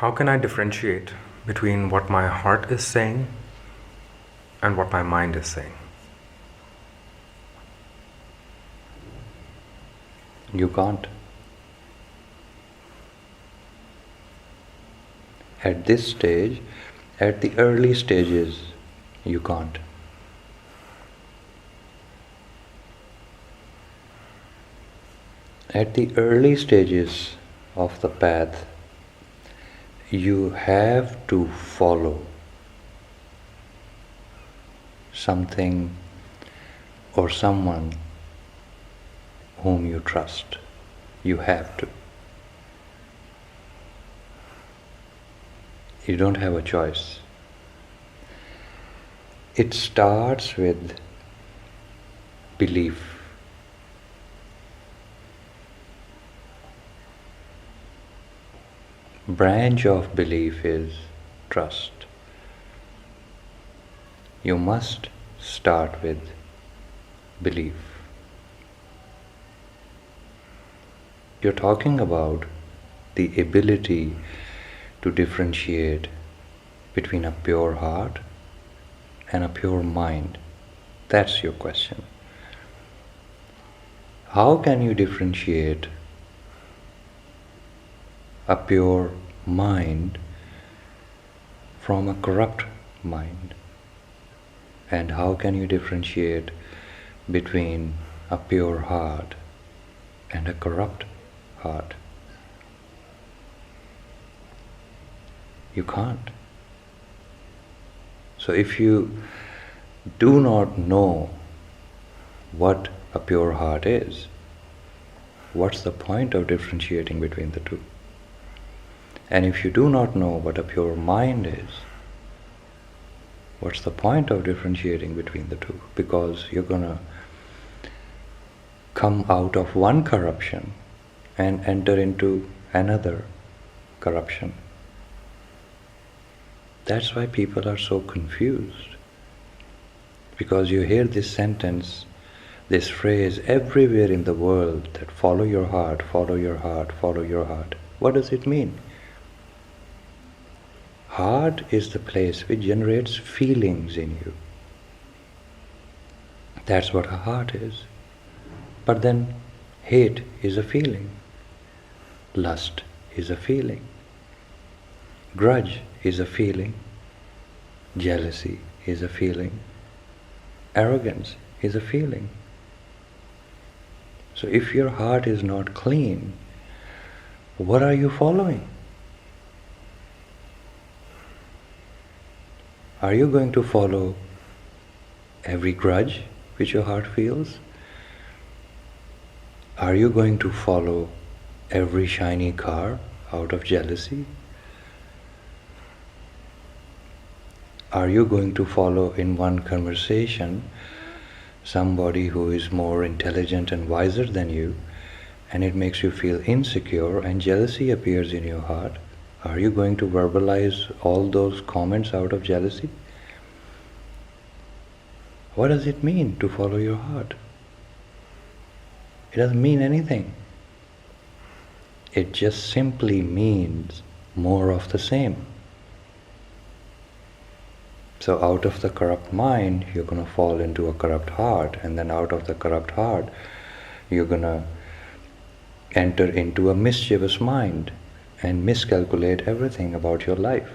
How can I differentiate between what my heart is saying and what my mind is saying? You can't. At this stage, at the early stages, you can't. At the early stages of the path, you have to follow something or someone whom you trust. You have to. You don't have a choice. It starts with belief. Branch of belief is trust. You must start with belief. You're talking about the ability to differentiate between a pure heart and a pure mind. That's your question. How can you differentiate a pure mind from a corrupt mind? And how can you differentiate between a pure heart and a corrupt heart? You can't. So if you do not know what a pure heart is, what's the point of differentiating between the two? And if you do not know what a pure mind is, what's the point of differentiating between the two? Because you're going to come out of one corruption and enter into another corruption. That's why people are so confused. Because you hear this sentence, this phrase everywhere in the world, that follow your heart, follow your heart, follow your heart. What does it mean? Heart is the place which generates feelings in you. That's what a heart is. But then hate is a feeling. Lust is a feeling. Grudge is a feeling. Jealousy is a feeling. Arrogance is a feeling. So if your heart is not clean, what are you following? Are you going to follow every grudge which your heart feels? Are you going to follow every shiny car out of jealousy? Are you going to follow in one conversation somebody who is more intelligent and wiser than you, and it makes you feel insecure and jealousy appears in your heart? Are you going to verbalize all those comments out of jealousy? What does it mean to follow your heart? It doesn't mean anything. It just simply means more of the same. So out of the corrupt mind, you're going to fall into a corrupt heart, and then out of the corrupt heart, you're going to enter into a mischievous mind and miscalculate everything about your life.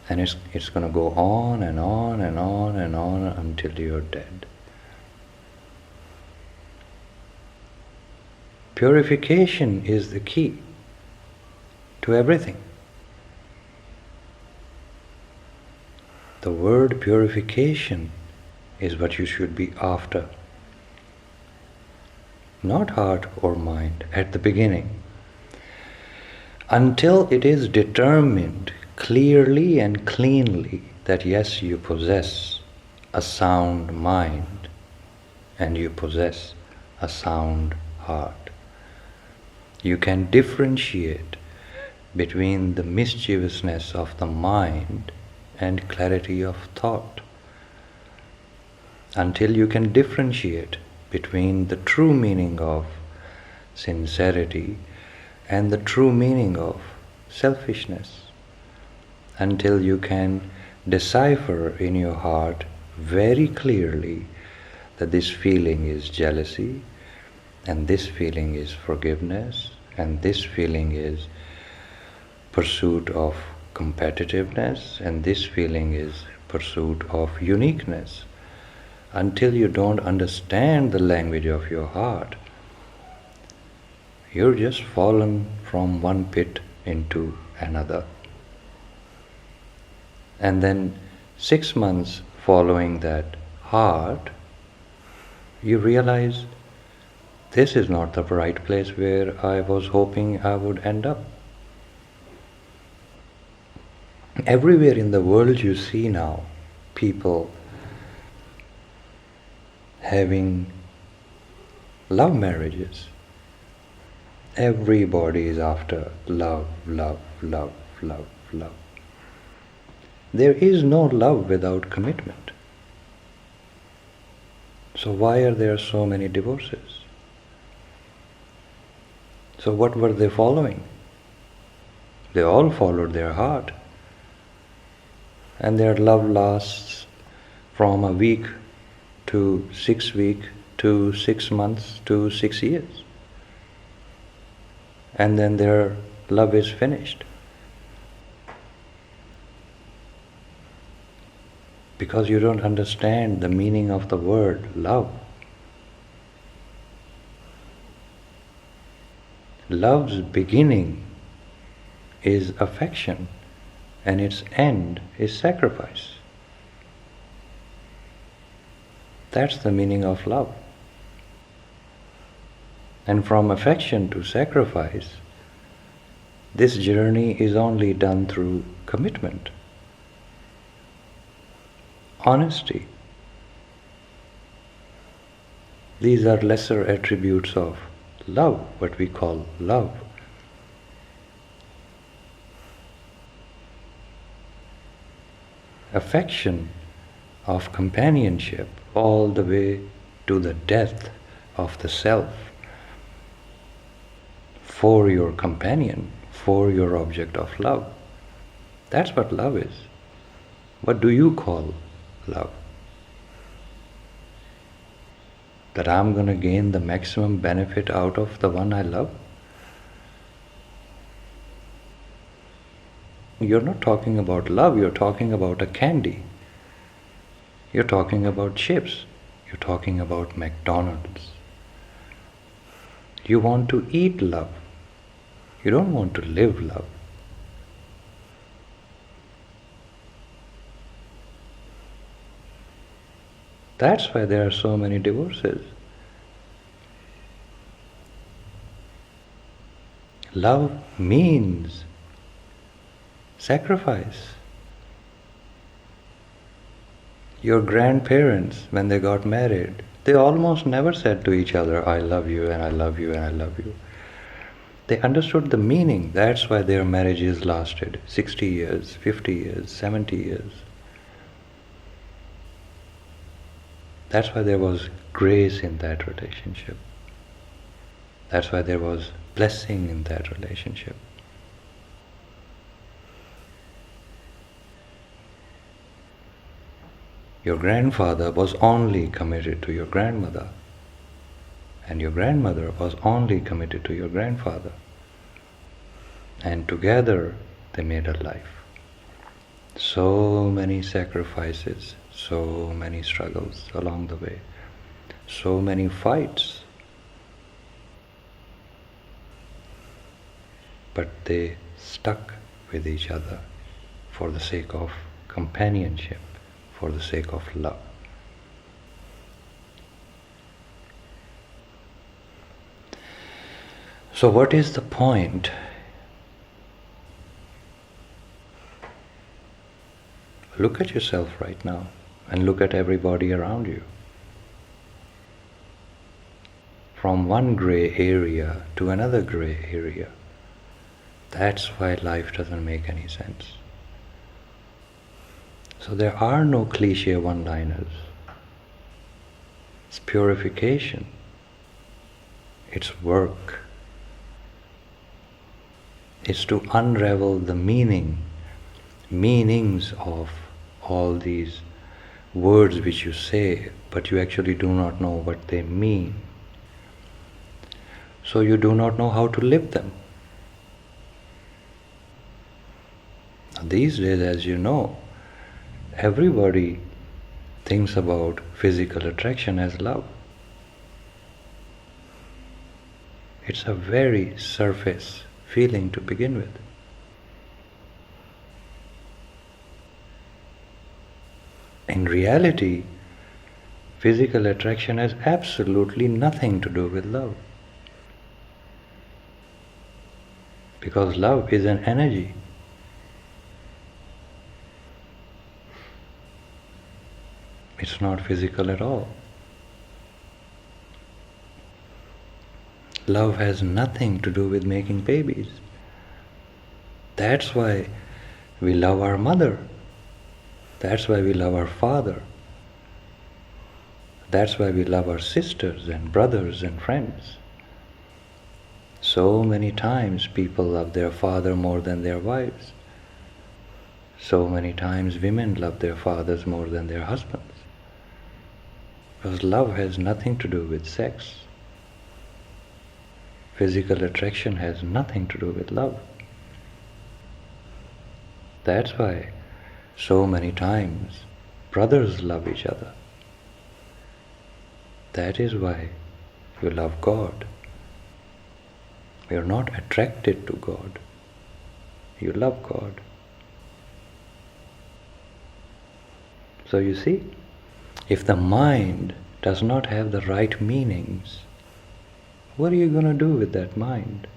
And it's going to go on and on and on and on until you're dead. Purification is the key to everything. The word purification is what you should be after. Not heart or mind at the beginning. Until it is determined clearly and cleanly that yes, you possess a sound mind and you possess a sound heart. You can differentiate between the mischievousness of the mind and clarity of thought. Until you can differentiate between the true meaning of sincerity and the true meaning of selfishness, until you can decipher in your heart very clearly that this feeling is jealousy, and this feeling is forgiveness, and this feeling is pursuit of competitiveness, and this feeling is pursuit of uniqueness. Until you don't understand the language of your heart, you're just fallen from one pit into another. And then 6 months following that heart, you realize this is not the right place where I was hoping I would end up. Everywhere in the world you see now people having love marriages. Everybody is after love, love, love, love, love. There is no love without commitment. So why are there so many divorces? So what were they following? They all followed their heart. And their love lasts from a week to 6 weeks to 6 months to 6 years. And then their love is finished. Because you don't understand the meaning of the word love. Love's beginning is affection, and its end is sacrifice. That's the meaning of love. And from affection to sacrifice, this journey is only done through commitment, honesty. These are lesser attributes of love, what we call love. Affection of companionship all the way to the death of the self for your companion, for your object of love. That's what love is. What do you call love? That I'm going to gain the maximum benefit out of the one I love? You're not talking about love, you're talking about a candy. You're talking about chips. You're talking about McDonald's. You want to eat love. You don't want to live love. That's why there are so many divorces. Love means sacrifice. Your grandparents, when they got married, they almost never said to each other, I love you and I love you and I love you. They understood the meaning. That's why their marriages lasted 60 years, 50 years, 70 years. That's why there was grace in that relationship. That's why there was blessing in that relationship. Your grandfather was only committed to your grandmother, and your grandmother was only committed to your grandfather. And together they made a life. So many sacrifices, so many struggles along the way, so many fights. But they stuck with each other for the sake of companionship, for the sake of love. So what is the point? Look at yourself right now and look at everybody around you. From one gray area to another gray area. That's why life doesn't make any sense. So there are no cliché one-liners. It's purification. It's work. is to unravel the meanings of all these words which you say, but you actually do not know what they mean. So you do not know how to live them. These days, as you know, everybody thinks about physical attraction as love. It's a very surface feeling to begin with. In reality, physical attraction has absolutely nothing to do with love. Because love is an energy. It's not physical at all. Love has nothing to do with making babies. That's why we love our mother. That's why we love our father. That's why we love our sisters and brothers and friends. So many times people love their father more than their wives. So many times women love their fathers more than their husbands. Because love has nothing to do with sex. Physical attraction has nothing to do with love. That's why so many times brothers love each other. That is why you love God. You are not attracted to God. You love God. So you see, if the mind does not have the right meanings, what are you going to do with that mind?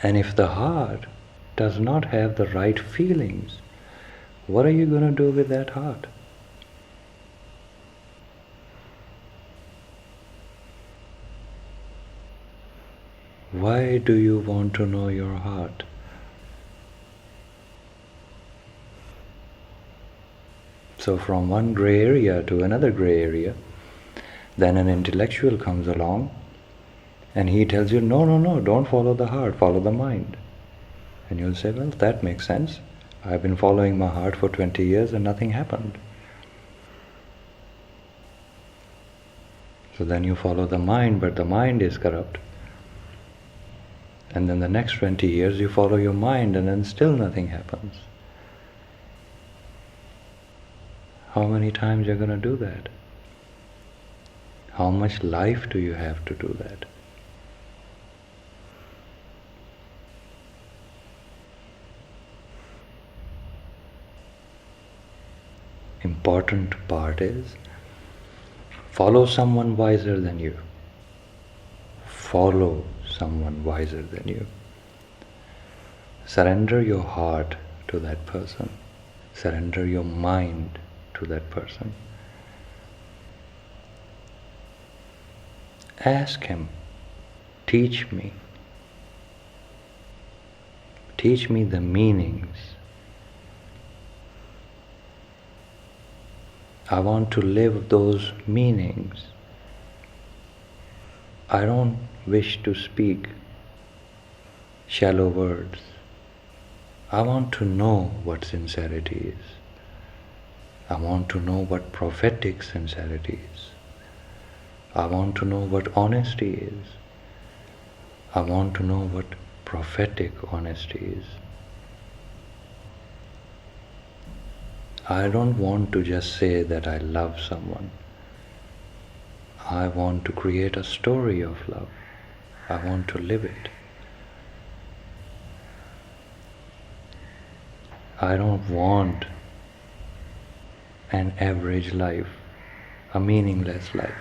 And if the heart does not have the right feelings, what are you going to do with that heart? Why do you want to know your heart? So from one gray area to another gray area, then an intellectual comes along and he tells you, no, don't follow the heart, follow the mind. And you'll say, well, that makes sense. I've been following my heart for 20 years and nothing happened. So then you follow the mind, but the mind is corrupt. And then the next 20 years you follow your mind and then still nothing happens. How many times you're going to do that? How much life do you have to do that? Important part is follow someone wiser than you. Follow someone wiser than you. Surrender your heart to that person. Surrender your mind to that person. Ask him, teach me. Teach me the meanings. I want to live those meanings. I don't wish to speak shallow words. I want to know what sincerity is. I want to know what prophetic sincerity is. I want to know what honesty is. I want to know what prophetic honesty is. I don't want to just say that I love someone. I want to create a story of love. I want to live it. I don't want an average life, a meaningless life.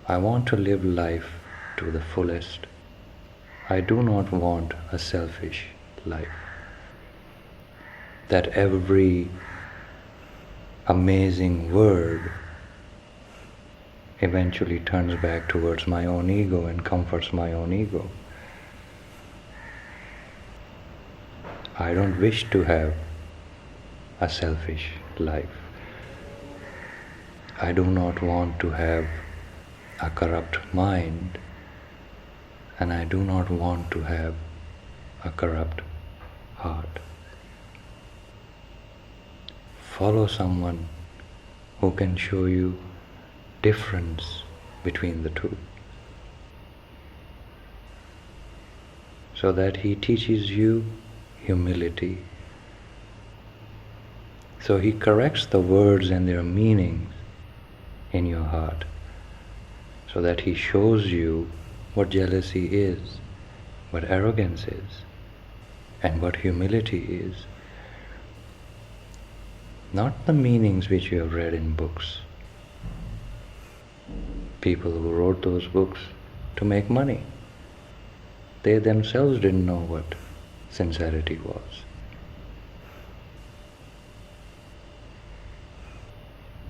I want to live life to the fullest. I do not want a selfish life. That every amazing word eventually turns back towards my own ego and comforts my own ego. I don't wish to have a selfish life. I do not want to have a corrupt mind. and I do not want to have a corrupt heart. Follow someone who can show you difference between the two, so that he teaches you humility. So he corrects the words and their meanings in your heart, so that he shows you what jealousy is, what arrogance is, and what humility is. Not the meanings which you have read in books. People who wrote those books to make money. They themselves didn't know what sincerity was.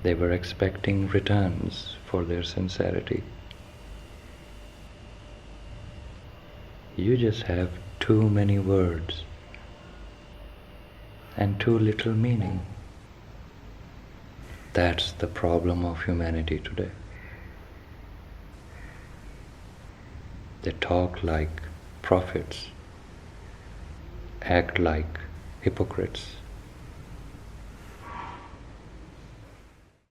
They were expecting returns for their sincerity. You just have too many words and too little meaning. That's the problem of humanity today. They talk like prophets, act like hypocrites.